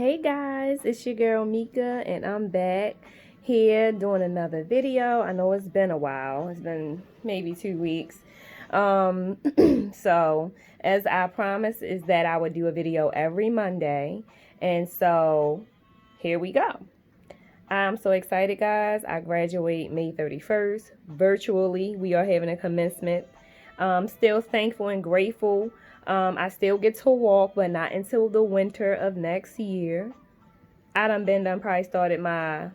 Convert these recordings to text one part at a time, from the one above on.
Hey guys, it's your girl Mika and I'm back here doing another video. I know it's been a while. It's been maybe 2 weeks. Um so as I promised is that I would do a video every Monday. And so here we go. I'm so excited, guys. I graduate May 31st virtually. We are having a commencement. Still thankful and grateful. I still get to walk, but not until the winter of next year. I done probably started my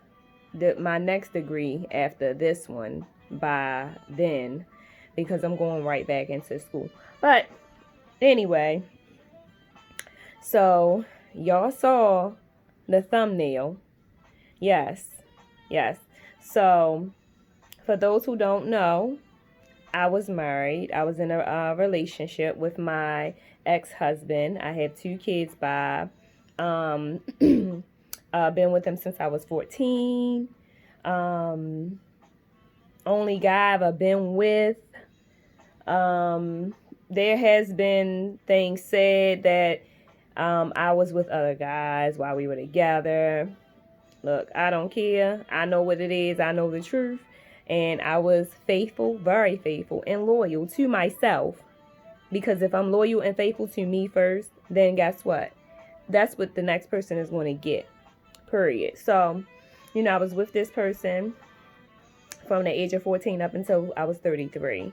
next degree after this one by then, because I'm going right back into school. But anyway, so y'all saw the thumbnail. Yes. So for those who don't know, I was married. I was in a relationship with my ex-husband. I have 2 kids by been with him since I was 14. Only guy I've ever been with. There has been things said that I was with other guys while we were together. Look, I don't care. I know what it is. I know the truth. And I was faithful, very faithful, and loyal to myself. Because if I'm loyal and faithful to me first, then guess what? That's what the next person is going to get. Period. So, I was with this person from the age of 14 up until I was 33.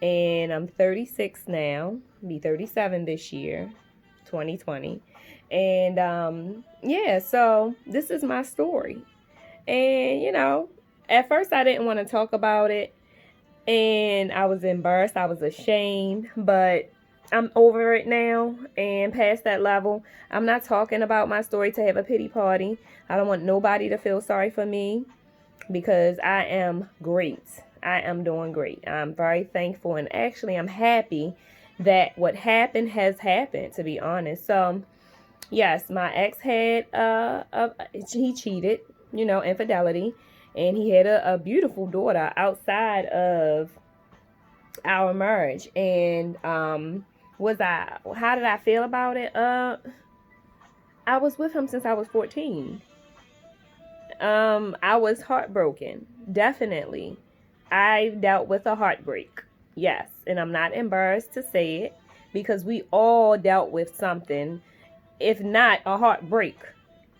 And I'm 36 now. Be 37 this year, 2020. And yeah, so this is my story. And at first I didn't want to talk about it, and I was embarrassed, I was ashamed, but I'm over it now and past that level. I'm not talking about my story to have a pity party. I don't want nobody to feel sorry for me, because I am great. I am doing great. I'm very thankful, and actually I'm happy that what happened has happened, to be honest. So yes, my ex had he cheated, infidelity, and he had a beautiful daughter outside of our marriage. And how did I feel about it? I was with him since I was 14. I was heartbroken, definitely. I dealt with a heartbreak, yes, and I'm not embarrassed to say it, because we all dealt with something, if not a heartbreak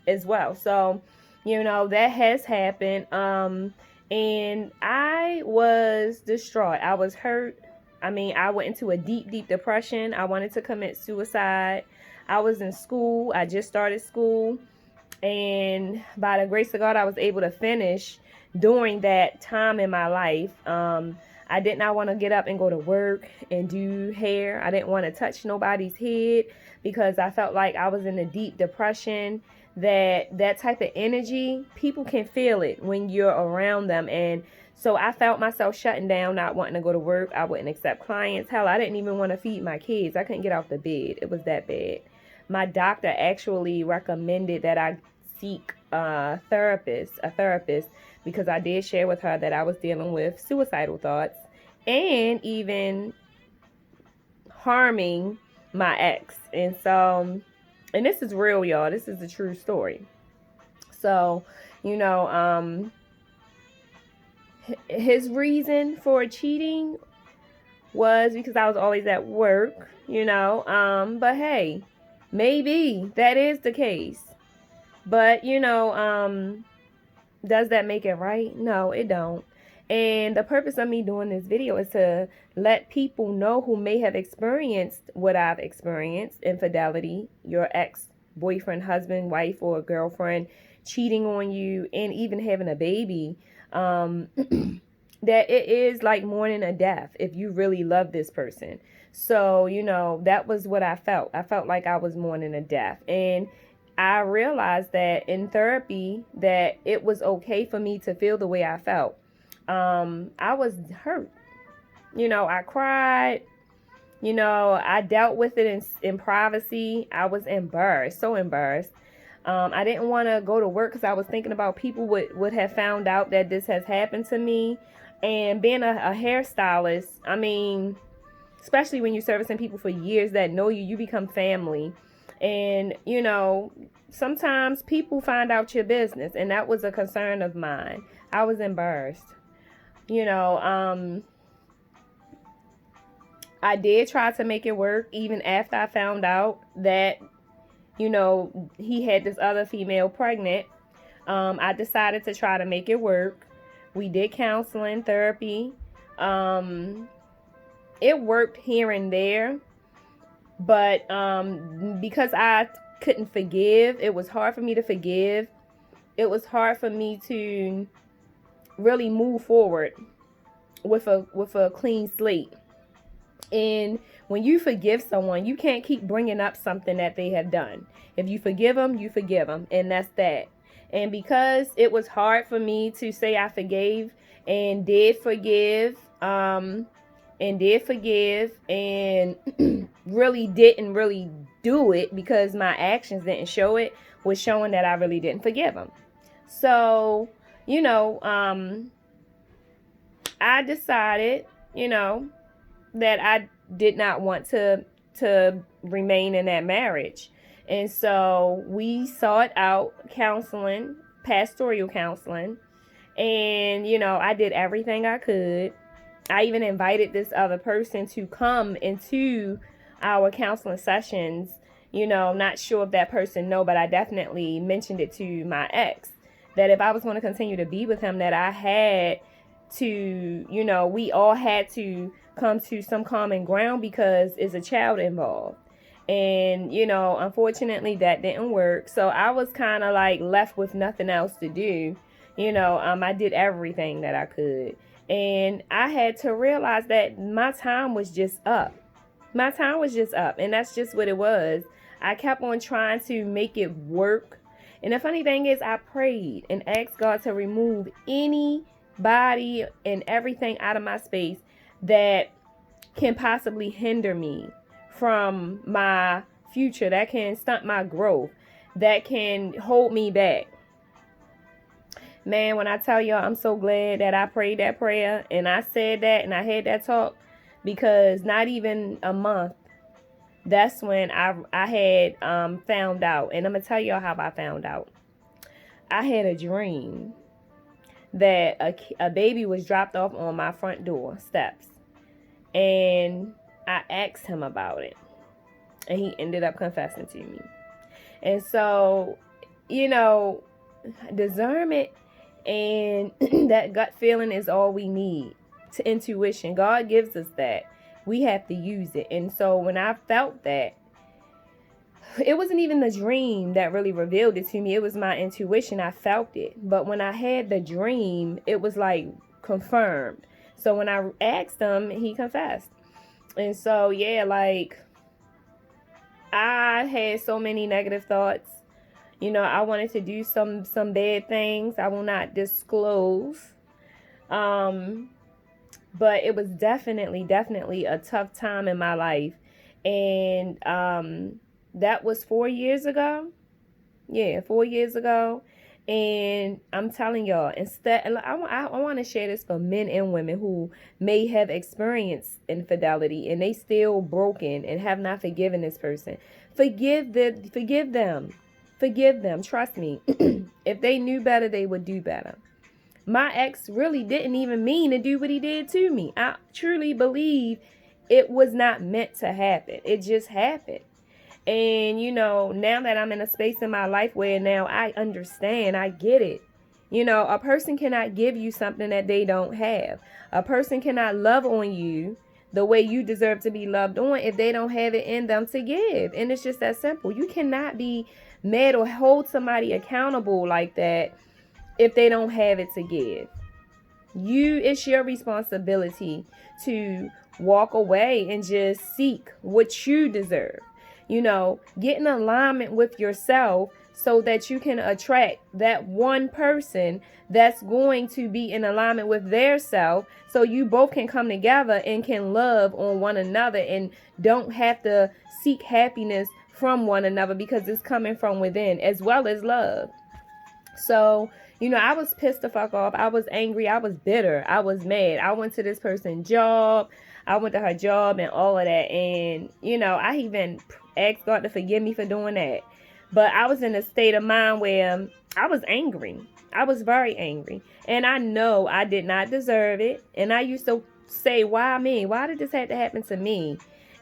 as well. So, that has happened. And I was distraught. I was hurt. I went into a deep, deep depression. I wanted to commit suicide. I was in school. I just started school. And by the grace of God, I was able to finish during that time in my life. I did not want to get up and go to work and do hair. I didn't want to touch nobody's head, because I felt like I was in a deep depression. That type of energy, people can feel it when you're around them. And so I felt myself shutting down, not wanting to go to work. I wouldn't accept clients. Hell, I didn't even want to feed my kids. I couldn't get off the bed. It was that bad. My doctor actually recommended that I seek a therapist, because I did share with her that I was dealing with suicidal thoughts and even harming my ex. And so, and this is real, y'all. This is a true story. So, his reason for cheating was because I was always at work, but hey, maybe that is the case. But, does that make it right? No, it don't. And the purpose of me doing this video is to let people know who may have experienced what I've experienced, infidelity, your ex-boyfriend, husband, wife, or girlfriend cheating on you, and even having a baby, that it is like mourning a death if you really love this person. So, that was what I felt. I felt like I was mourning a death. And I realized that in therapy that it was okay for me to feel the way I felt. I was hurt. I cried. I dealt with it in privacy. I was embarrassed, so embarrassed. I didn't want to go to work because I was thinking about people would have found out that this has happened to me. And being a hairstylist, especially when you're servicing people for years that know you, you become family. And, sometimes people find out your business, and that was a concern of mine. I was embarrassed. You know, I did try to make it work even after I found out that, he had this other female pregnant. I decided to try to make it work. We did counseling, therapy. It worked here and there, but because I couldn't forgive, it was hard for me to forgive. It was hard for me to really move forward with a clean slate. And when you forgive someone, you can't keep bringing up something that they have done. If you forgive them, you forgive them, and that's that. And because it was hard for me to say I forgave and did forgive, and really didn't really do it because my actions didn't show it, was showing that I really didn't forgive him. So, I decided, that I did not want to remain in that marriage. And so we sought out counseling, pastoral counseling. And, I did everything I could. I even invited this other person to come into our counseling sessions. Not sure if that person know, but I definitely mentioned it to my ex that if I was going to continue to be with him, that I had to, we all had to come to some common ground because it's a child involved. And, unfortunately that didn't work. So I was kind of like left with nothing else to do. I did everything that I could. And I had to realize that my time was just up. My time was just up. And that's just what it was. I kept on trying to make it work. And the funny thing is, I prayed and asked God to remove anybody and everything out of my space that can possibly hinder me from my future, that can stunt my growth, that can hold me back. Man, when I tell y'all, I'm so glad that I prayed that prayer and I said that and I had that talk, because not even a month, that's when I had found out. And I'm going to tell y'all how I found out. I had a dream that a baby was dropped off on my front door steps. And I asked him about it. And he ended up confessing to me. And so, discernment and that gut feeling is all we need. To intuition. God gives us that. We have to use it. And so when I felt that, it wasn't even the dream that really revealed it to me. It was my intuition. I felt it. But when I had the dream, it was like confirmed. So when I asked him, he confessed. And so, yeah, like, I had so many negative thoughts. I wanted to do some bad things. I will not disclose. But it was definitely a tough time in my life. And that was 4 years ago. Yeah, 4 years ago. And I'm telling y'all, instead, I want to share this for men and women who may have experienced infidelity and they still broken and have not forgiven this person. Forgive them. Trust me. If they knew better, they would do better. My ex really didn't even mean to do what he did to me. I truly believe it was not meant to happen. It just happened. And, now that I'm in a space in my life where now I understand, I get it. A person cannot give you something that they don't have. A person cannot love on you the way you deserve to be loved on if they don't have it in them to give. And it's just that simple. You cannot be mad or hold somebody accountable like that if they don't have it to give. It's your responsibility to walk away and just seek what you deserve. Get in alignment with yourself so that you can attract that one person that's going to be in alignment with their self, so you both can come together and can love on one another and don't have to seek happiness from one another, because it's coming from within as well as love. So, I was pissed the fuck off. I was angry. I was bitter. I was mad. I went to this person's job. I went to her job and all of that. And, I even asked God to forgive me for doing that. But I was in a state of mind where I was angry. I was very angry. And I know I did not deserve it. And I used to say, why me? Why did this have to happen to me?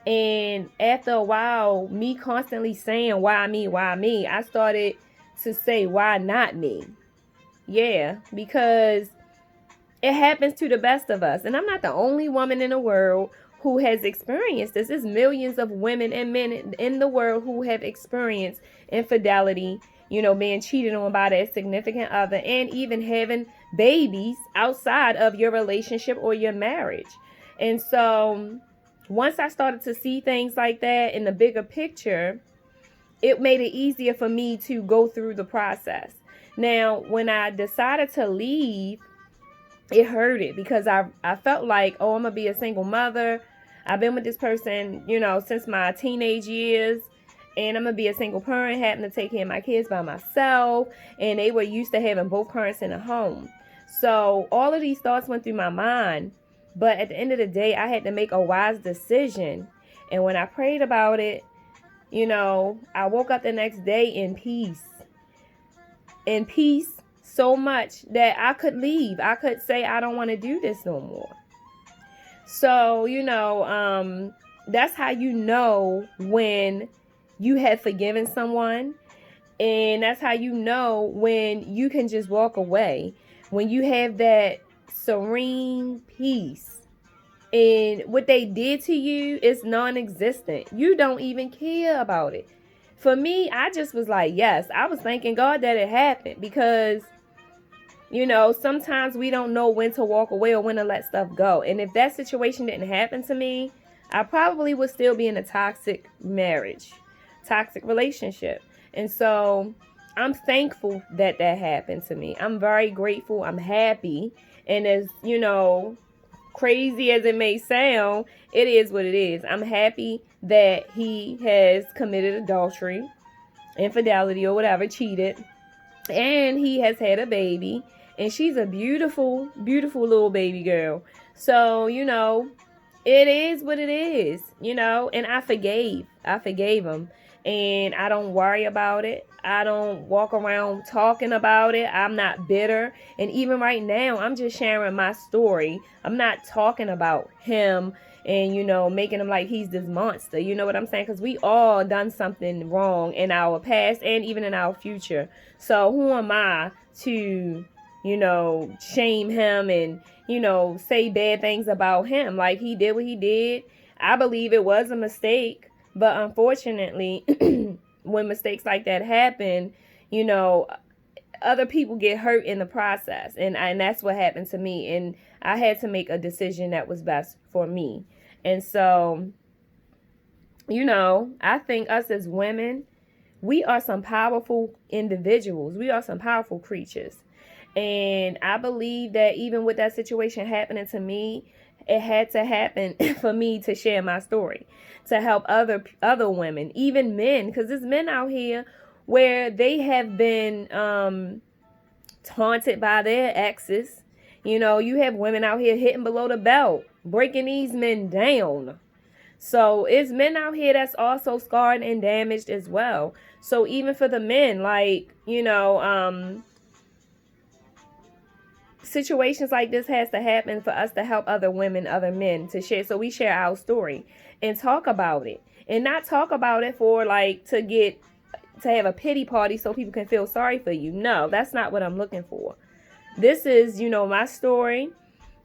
And after a while, me constantly saying, why me, I started to say, why not me? Yeah, because it happens to the best of us. And I'm not the only woman in the world who has experienced this. There's millions of women and men in the world who have experienced infidelity, being cheated on by their significant other, and even having babies outside of your relationship or your marriage. And so once I started to see things like that in the bigger picture, it made it easier for me to go through the process. Now, when I decided to leave, it hurted because I felt like, oh, I'm going to be a single mother. I've been with this person, since my teenage years. And I'm going to be a single parent, having to take care of my kids by myself. And they were used to having both parents in the home. So all of these thoughts went through my mind. But at the end of the day, I had to make a wise decision. And when I prayed about it, I woke up the next day in peace. In peace so much that I could leave. I could say, I don't want to do this no more. So, that's how you know when you have forgiven someone. And that's how you know when you can just walk away. When you have that serene peace. And what they did to you is non-existent. You don't even care about it. For me, I just was like, yes, I was thanking God that it happened because, sometimes we don't know when to walk away or when to let stuff go. And if that situation didn't happen to me, I probably would still be in a toxic marriage, toxic relationship. And so I'm thankful that that happened to me. I'm very grateful. I'm happy. And as, crazy as it may sound, it is what it is. I'm happy that he has committed adultery, infidelity, or whatever, cheated, and he has had a baby, and she's a beautiful, beautiful little baby girl. So, it is what it is, and I forgave him, and I don't worry about it. I don't walk around talking about it. I'm not bitter. And even right now, I'm just sharing my story. I'm not talking about him and, making him like he's this monster. You know what I'm saying? Because we all done something wrong in our past and even in our future. So who am I to, shame him and, say bad things about him? Like, he did what he did. I believe it was a mistake. But unfortunately, when mistakes like that happen, other people get hurt in the process. And that's what happened to me. And I had to make a decision that was best for me. And so, I think us as women, we are some powerful individuals. We are some powerful creatures. And I believe that even with that situation happening to me, it had to happen for me to share my story, to help other women, even men, because there's men out here where they have been taunted by their exes. You have women out here hitting below the belt, breaking these men down. So it's men out here that's also scarred and damaged as well. So even for the men, like, situations like this has to happen for us to help other women, other men to share. So we share our story and talk about it, and not talk about it for like to have a pity party so people can feel sorry for you. No, that's not what I'm looking for. This is, my story,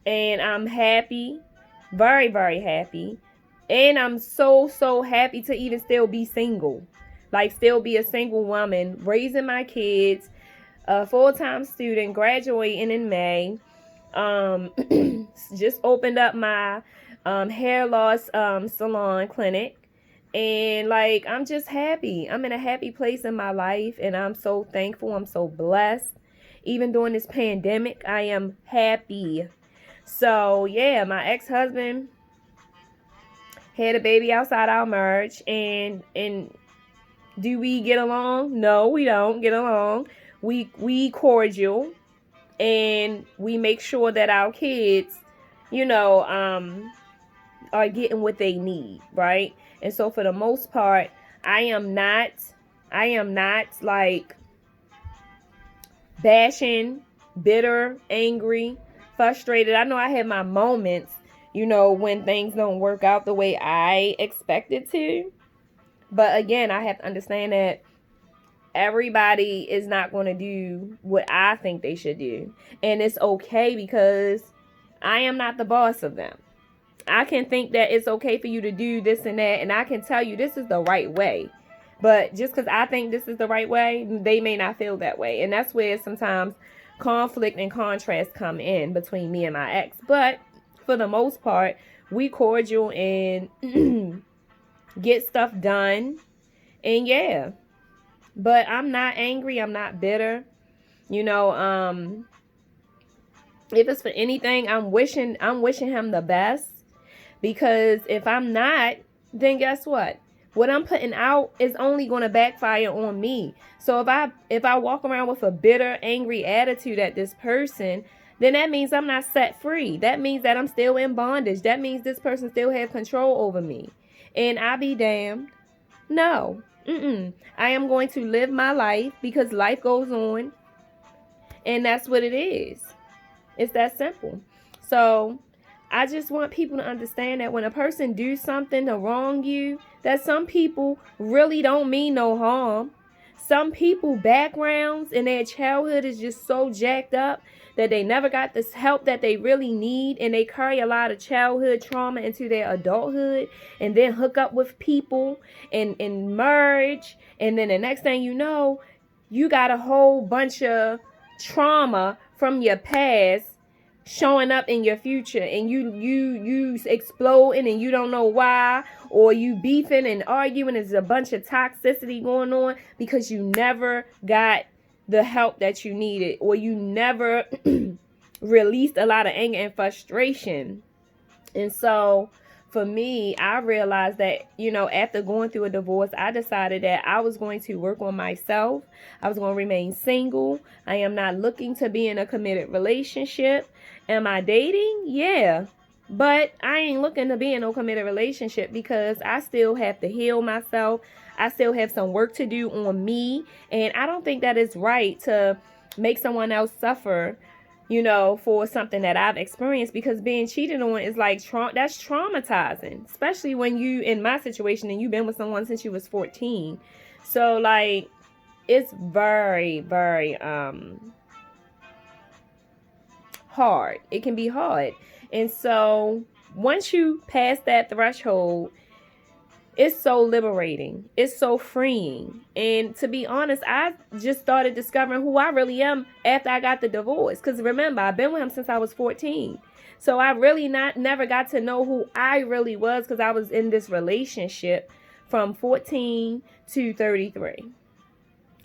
and I'm happy, very, very happy. And I'm so, so happy to even still be single, like still be a single woman, raising my kids, a full-time student, graduating in May. Just opened up my hair loss salon clinic. And like, I'm just happy. I'm in a happy place in my life, and I'm so thankful. I'm so blessed. Even during this pandemic, I am happy. So yeah, my ex-husband had a baby outside our marriage, and do we get along? No, we don't get along. We cordial, and we make sure that our kids, are getting what they need, right? And so for the most part, I am not I am not like bashing, bitter, angry, frustrated. I know I have my moments, when things don't work out the way I expected to. But again, I have to understand that everybody is not going to do what I think they should do. And it's okay because I am not the boss of them. I can think that it's okay for you to do this and that, and I can tell you this is the right way. But just because I think this is the right way, they may not feel that way. And that's where sometimes conflict and contrast come in between me and my ex. But for the most part, we cordial and get stuff done. And yeah. But I'm not angry. I'm not bitter. If it's for anything, I'm wishing him the best. Because if I'm not, then guess what? What I'm putting out is only going to backfire on me. So if I walk around with a bitter, angry attitude at this person, then that means I'm not set free. That means that I'm still in bondage. That means this person still have control over me. And I be damned. No. I am going to live my life because life goes on. And that's what it is. It's that simple. So I just want people to understand that when a person do something to wrong you, that some people really don't mean no harm. Some people backgrounds in their childhood is just so jacked up that they never got this help that they really need, and they carry a lot of childhood trauma into their adulthood, and then hook up with people and merge, and then the next thing you know, you got a whole bunch of trauma from your past showing up in your future, and you exploding and you don't know why, or you beefing and arguing. There's a bunch of toxicity going on because you never got the help that you needed, or you never released a lot of anger and frustration. And so for me, I realized that, after going through a divorce, I decided that I was going to work on myself. I was going to remain single. I am not looking to be in a committed relationship. Am I dating? Yeah. But I ain't looking to be in no committed relationship because I still have to heal myself. I still have some work to do on me. And I don't think that it's right to make someone else suffer, for something that I've experienced, because being cheated on is like, that's traumatizing, especially when you, in my situation, and you've been with someone since you was 14. So like, it's very, very, hard. It can be hard. And so once you pass that threshold, it's so liberating. It's so freeing. And to be honest, I just started discovering who I really am after I got the divorce. Because remember, I've been with him since I was 14. So I really never got to know who I really was, because I was in this relationship from 14 to 33.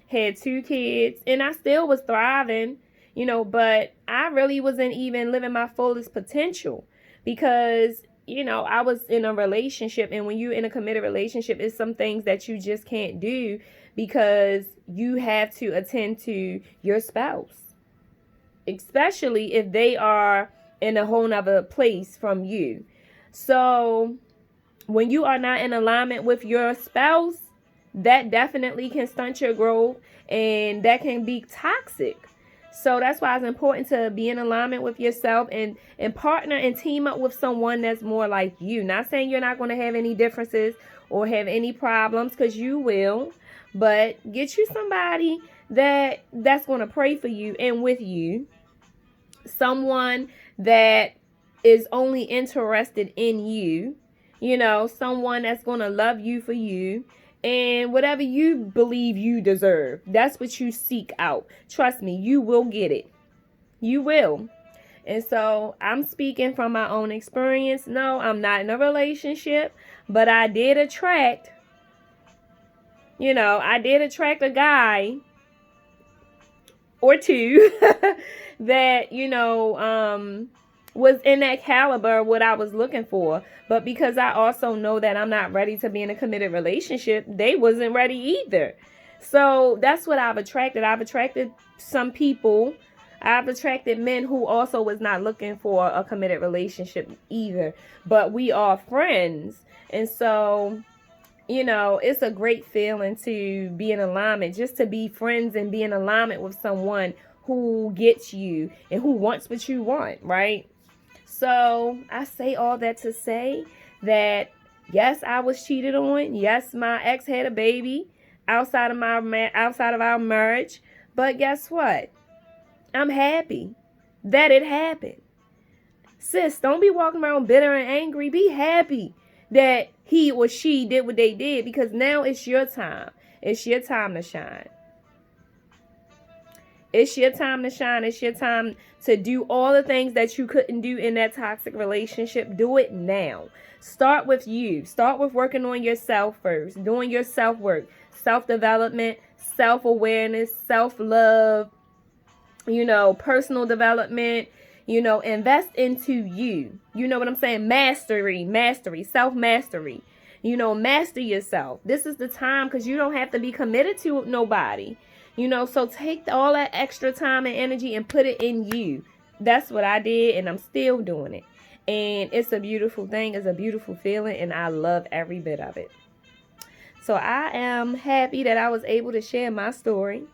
Had 2 kids, and I still was thriving, but I really wasn't even living my fullest potential because I was in a relationship, and when you're in a committed relationship, it's some things that you just can't do because you have to attend to your spouse, especially if they are in a whole nother place from you. So when you are not in alignment with your spouse, that definitely can stunt your growth, and that can be toxic. So that's why it's important to be in alignment with yourself and partner and team up with someone that's more like you. Not saying you're not going to have any differences or have any problems, because you will, but get you somebody that's going to pray for you and with you. Someone that is only interested in you, someone that's going to love you for you. And whatever you believe you deserve, that's what you seek out. Trust me, you will get it. You will. And so I'm speaking from my own experience. No, I'm not in a relationship, but I did attract a guy or two that, was in that caliber what I was looking for. But because I also know that I'm not ready to be in a committed relationship, they wasn't ready either. So that's what I've attracted. I've attracted some people. I've attracted men who also was not looking for a committed relationship either. But we are friends. And so, it's a great feeling to be in alignment, just to be friends and be in alignment with someone who gets you and who wants what you want, right? So I say all that to say that yes, I was cheated on. Yes, my ex had a baby outside of our marriage. But guess what? I'm happy that it happened. Sis, don't be walking around bitter and angry. Be happy that he or she did what they did, because now it's your time. It's your time to shine. It's your time to shine. It's your time to do all the things that you couldn't do in that toxic relationship. Do it now. Start with you. Start with working on yourself first. Doing your self-work, self-development, self-awareness, self-love, personal development, invest into you. You know what I'm saying? Mastery, self-mastery. Master yourself. This is the time, because you don't have to be committed to nobody. So take all that extra time and energy and put it in you. That's what I did, and I'm still doing it. And it's a beautiful thing. It's a beautiful feeling, and I love every bit of it. So I am happy that I was able to share my story.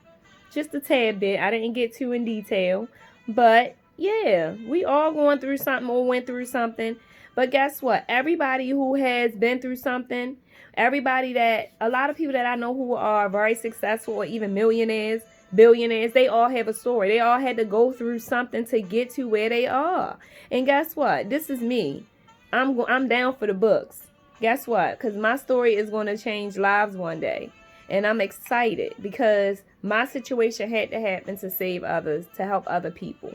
Just a tad bit. I didn't get too in detail. But yeah, we all going through something or went through something. But guess what? Everybody who has been through something, a lot of people that I know who are very successful or even millionaires, billionaires, they all have a story. They all had to go through something to get to where they are. And guess what? This is me. I'm down for the books. Guess what? Because my story is going to change lives one day. And I'm excited because my situation had to happen to save others, to help other people.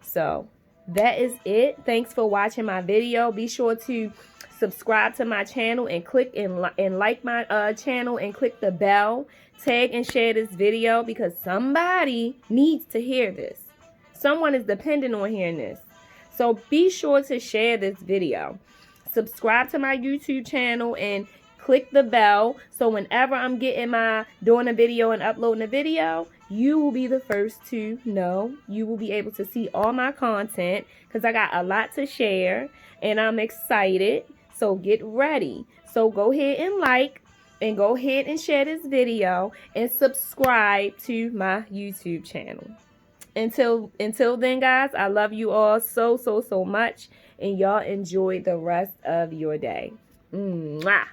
So that is it. Thanks for watching my video. Be sure to subscribe to my channel and click and like my channel and click the bell. Tag and share this video, because somebody needs to hear this. Someone is dependent on hearing this. So be sure to share this video. Subscribe to my YouTube channel and click the bell, so whenever I'm doing a video and uploading a video, you will be the first to know. You will be able to see all my content, because I got a lot to share and I'm excited. So get ready. So go ahead and like, and go ahead and share this video, and subscribe to my YouTube channel. Until then, guys, I love you all so much, and y'all enjoy the rest of your day. Mwah.